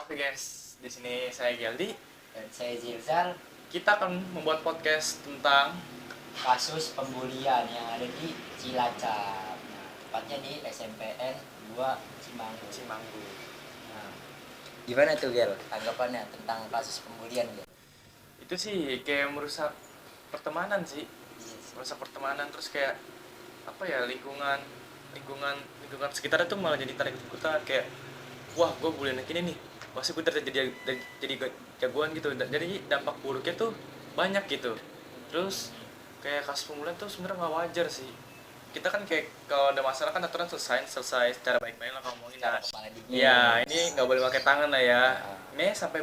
Oke guys, di sini saya Geldi. Dan saya Zilzal. Kita akan membuat podcast tentang Kasus pembulian yang ada di Cilacap. Nah, tepatnya di SMPN 2 Cimanggu. Cimanggu. Nah, gimana tuh Gel tanggapannya tentang kasus pembulian Gel? Itu sih kayak merusak pertemanan sih, Yes. merusak pertemanan terus kayak apa ya lingkungan sekitar itu malah jadi tarik ikutan kayak wah gue bullying anak ini nih, pasti gue jadi jagoan gitu. Jadi dampak buruknya tuh banyak gitu. Terus kayak kasus pembulian tuh sebenarnya nggak wajar sih. Kita kan kayak kalau ada masalah kan aturan selesai secara baik-baik lah ngomongin Secara lah. kepala dingin. Ya ini nggak boleh pakai tangan lah ya. Nah, Ini sampai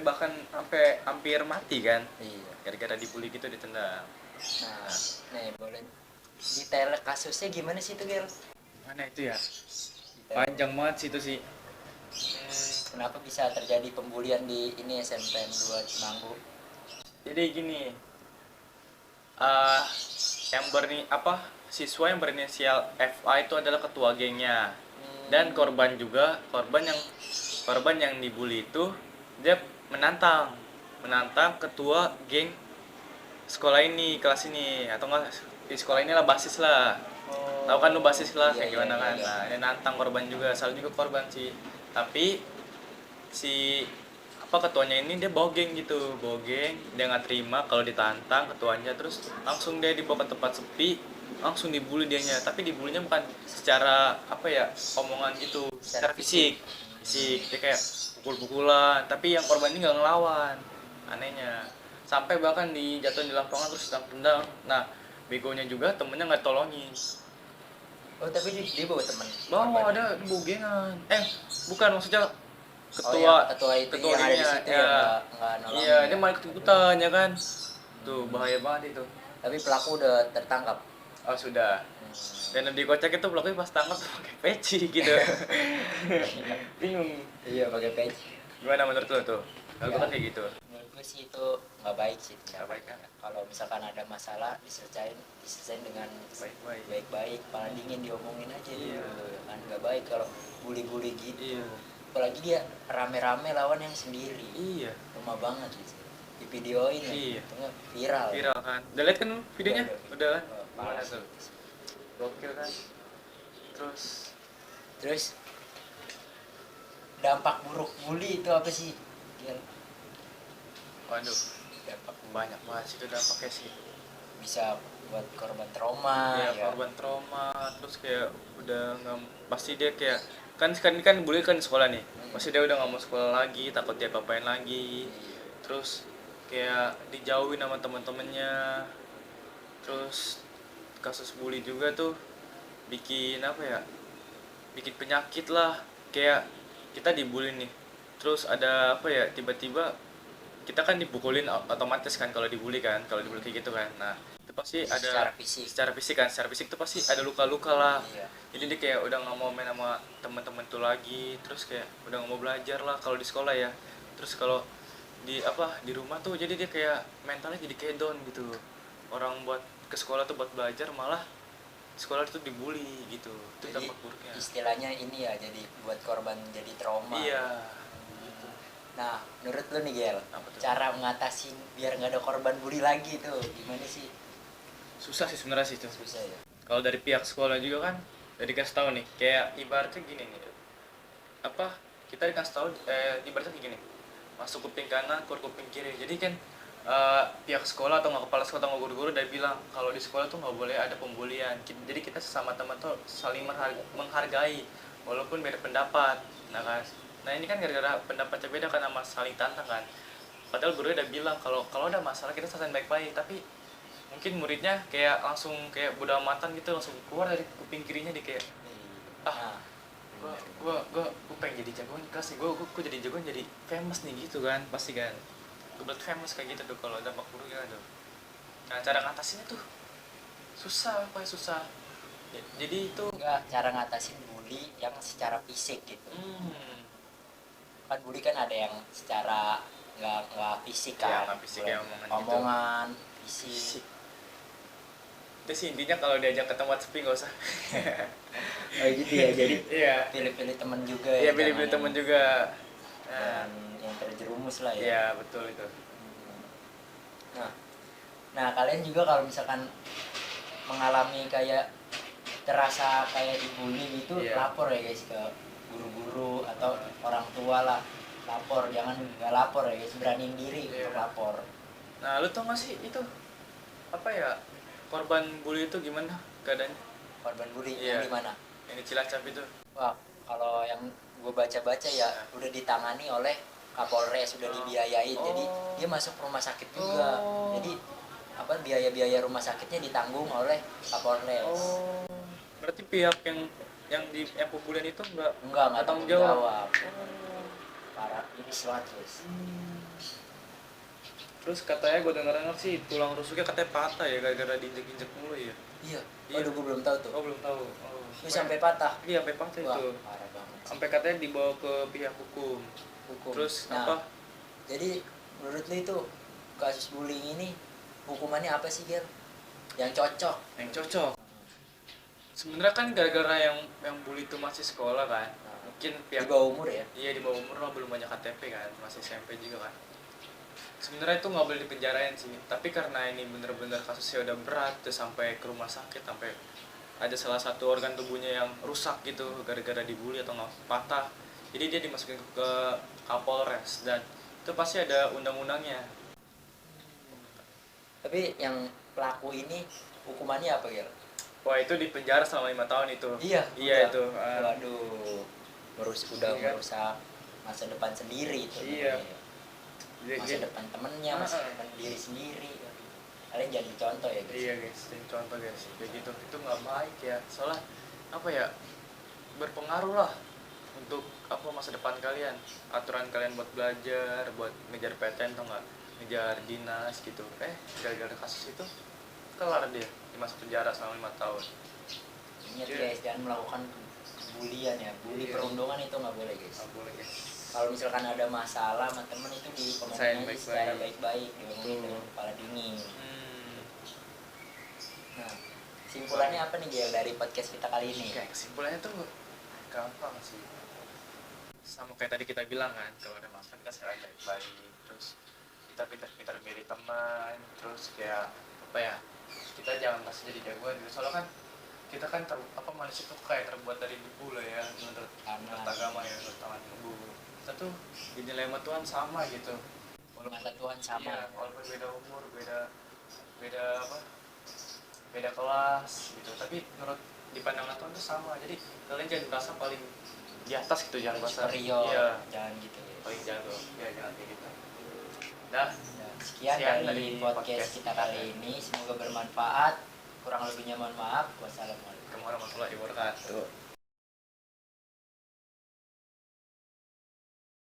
hampir mati kan, iya. gara-gara dibully gitu ditendang. Nah, nih boleh detail kasusnya gimana sih tuh Gel? Mana itu ya? Detail. Panjang banget sih itu sih. Kenapa bisa terjadi pembulian di ini SMPN 2 Cimanggu? Jadi gini, eh yang siswa yang berinisial FA itu adalah ketua gengnya, dan korban yang dibully itu dia menantang ketua geng sekolah ini, kelas ini, atau enggak di sekolah inilah basis lah. Tahu kan lu basis lah kayak gimana kan. Iya. Nah, dia nantang korban juga, salah juga korban sih. Tapi si ketuanya ini dia bogeng gitu, dia nggak terima kalau ditantang ketuanya, terus langsung dia dibawa ke tempat sepi, langsung dibully dianya. Tapi dibulinya bukan secara omongan gitu, secara fisik dia kayak pukul-pukulan, tapi yang korban ini nggak ngelawan, anehnya. Sampai bahkan dijatuhin di lapangan terus tendang. Nah, begonya juga temennya nggak tolongin. Oh, tapi dia bawa teman. Ada bogengan. Bukan, maksudnya ketua itu ketua yang ada di gengnya, situ ya. ya nggak nolongin. Iya, dia malah ikut-ikutan ya kan. Tuh bahaya banget itu. Tapi pelaku udah tertangkap. Oh sudah. Dan di kocak itu pelakunya pas tangkap pakai peci gitu. Bingung. Iya, pakai peci. Gimana menurut lo tuh? Kalau Ya. kan kayak gitu. Menurut gue sih itu nggak baik sih. Nggak baik kan? Kalau misalkan ada masalah diselesain dengan Baik-baik. baik-baik, kepala dingin diomongin aja Iya. dulu. Kan nggak baik kalau bully-bully gitu. Iya. Apalagi dia rame-rame lawan yang sendiri. Iya. Lemah banget gitu. Di videoin ya. Iya. Itu viral. Viral kan. Udah lihat kan videonya? Udah kan? Parah Gimana sih. tuh? Gokil kan? Terus dampak buruk bully itu apa sih? Gil? Waduh, Dampak banyak banget sih itu dampaknya sih. bisa buat korban trauma Ya, ya. korban trauma, terus kayak udah nggak, pasti dia kayak kan bully kan di sekolah nih, pasti dia udah nggak mau sekolah lagi, takut dia apain lagi, terus kayak dijauhin sama teman-temannya. Terus kasus bully juga tuh bikin bikin penyakit lah. Kayak kita dibully nih, terus ada tiba-tiba kita kan dipukulin otomatis kan kalau dibully kayak gitu kan. Nah, itu pasti ada Secara fisik. secara fisik tuh pasti ada luka-luka lah. Iya. Jadi dia kayak udah nggak mau main sama teman-teman tuh lagi, terus kayak udah nggak mau belajar lah kalau di sekolah ya. Terus kalau di rumah tuh jadi dia kayak mentalnya jadi kayak down gitu. Orang buat ke sekolah tuh buat belajar, malah sekolah itu dibully gitu. Itu Jadi dampak buruknya. istilahnya ini ya, jadi buat korban jadi trauma. Iya. Nah, menurut lu nih Gel, Apa tuh? cara mengatasi biar nggak ada korban bully lagi tuh gimana sih? Susah sih sebenarnya sih itu. Susah ya. Kalau dari pihak sekolah juga kan udah dikasih tahu nih, kayak ibaratnya gini nih, kita dikasih tahu, ibaratnya kayak gini, masuk kuping kanan keluar kuping kiri. Jadi kan pihak sekolah atau nggak kepala sekolah atau nggak guru-guru udah bilang kalau di sekolah tuh nggak boleh ada pembulian. Jadi kita sesama teman tuh saling menghargai walaupun beda pendapat. Nah ini kan gara-gara pendapatnya beda kan, sama saling tantang kan. Padahal gurunya udah bilang kalau ada masalah kita selesaiin baik-baik, tapi mungkin muridnya kayak langsung kayak bodo amatan gitu, langsung keluar dari kuping kirinya, dia kayak Nah, gua pengen jadi jagoan kelas nih, gua jadi jagoan, jadi famous nih gitu kan, pasti kan gua buat famous kayak gitu tuh kalau dampak buruknya tuh. Nah cara ngatasinnya tuh susah. Jadi itu enggak, cara ngatasin bully yang secara fisik gitu. Kan bully kan ada yang secara nggak fisik Ya, kan. nggak fisik, ya, omongan fisik. itu sih intinya, kalau diajak ke tempat sepi nggak usah. Oh gitu ya, jadi Iya. pilih-pilih teman juga Iya, ya. pilih-pilih teman juga. Dan yang terjerumus lah ya. Iya betul itu. Nah, kalian juga kalau misalkan mengalami kayak terasa kayak dibully gitu, Iya. lapor ya guys ke guru-guru atau orang tua lah. Lapor, jangan nggak lapor ya guys, beraniin diri Iya. untuk lapor. Nah, lu tau gak sih itu apa ya, korban bully itu gimana keadaannya? Korban bully Iya. yang di mana? Yang di Cilacap itu. Wah, kalau yang gue baca-baca ya udah ditangani oleh Kapolres, sudah dibiayain. Jadi dia masuk rumah sakit juga. Jadi apa biaya-biaya rumah sakitnya ditanggung oleh Kapolres. Oh. Berarti pihak yang di yang pembulian itu Enggak tanggung tanggung jawab. jawab. Parah, ini banget. Terus katanya gue denger sih tulang rusuknya katanya patah ya gara-gara diinjek-injek mulu ya. Iya. Iya. Waduh, gue belum tahu tuh. Oh, belum tahu. Oh. Ini sampai patah. Iya, sampai patah. Wah, itu. parah banget. Sampai katanya dibawa ke pihak hukum. Terus Nah, apa? jadi menurut lu itu kasus bullying ini hukumannya apa sih, Gil? Yang cocok? Yang cocok. Sebenarnya kan gara-gara yang bully itu masih sekolah kan. Mungkin Di bawah umur ya? Iya, di bawah umur lah, belum banyak KTP kan, masih SMP juga kan. Sebenarnya itu nggak boleh dipenjarain sih, tapi karena ini bener-bener kasusnya udah berat, terus sampai ke rumah sakit, sampai ada salah satu organ tubuhnya yang rusak gitu gara-gara dibully atau nggak patah, jadi dia dimasukin ke Kapolres dan itu pasti ada undang-undangnya. Tapi yang pelaku ini hukumannya apa, Gil? Wah, itu dipenjara selama 5 tahun itu. Iya Itu. Waduh, udah Iya. merusak masa depan sendiri itu. Iya. Masa depan temennya, masa depan diri sendiri. Kalian jadi contoh ya guys. Iya guys, jadi contoh guys, kayak gitu itu nggak baik ya, soalnya apa ya, berpengaruh lah untuk apa masa depan kalian, aturan kalian buat belajar, buat ngejar PTN atau nggak ngejar dinas gitu. Gara-gara kasus itu kelar dia dimasuk penjara selama 5 tahun. Ingat guys, jangan melakukan bulian ya, bully Iya. perundungan itu nggak boleh guys. Nggak boleh guys. Kalau misalkan ada masalah sama temen itu Selesaiin diomongin secara baik-baik. baik-baik, diomongin dengan kepala dingin. Hmm. Nah, simpulannya apa nih Gil dari podcast kita kali ini? Kayak kesimpulannya tuh gampang sih, sama kayak tadi kita bilang kan, kalau ada masalah kita selain baik-baik, terus kita pintar-pintar milih teman, terus kayak apa ya, kita jangan pasti jadi jagoan gitu, soalnya kan kita kan manusia tuh kayak terbuat dari debu lah ya, menurut agama ya, menurut tangan debu. Kita tuh dinilai sama Tuhan sama gitu, Mata Tuhan sama. iya, walaupun beda umur, beda apa, beda kelas gitu, tapi menurut di pandangan Tuhan tuh sama. Jadi kalian jangan merasa paling di atas gitu, jangan merasa superior, iya, jangan gitu ya. paling jago ya, jangan kayak gitu. Nah, Sekian dari podcast kita kali ini, semoga bermanfaat. Kurang lebihnya mohon maaf. Wassalamualaikum warahmatullahi wabarakatuh.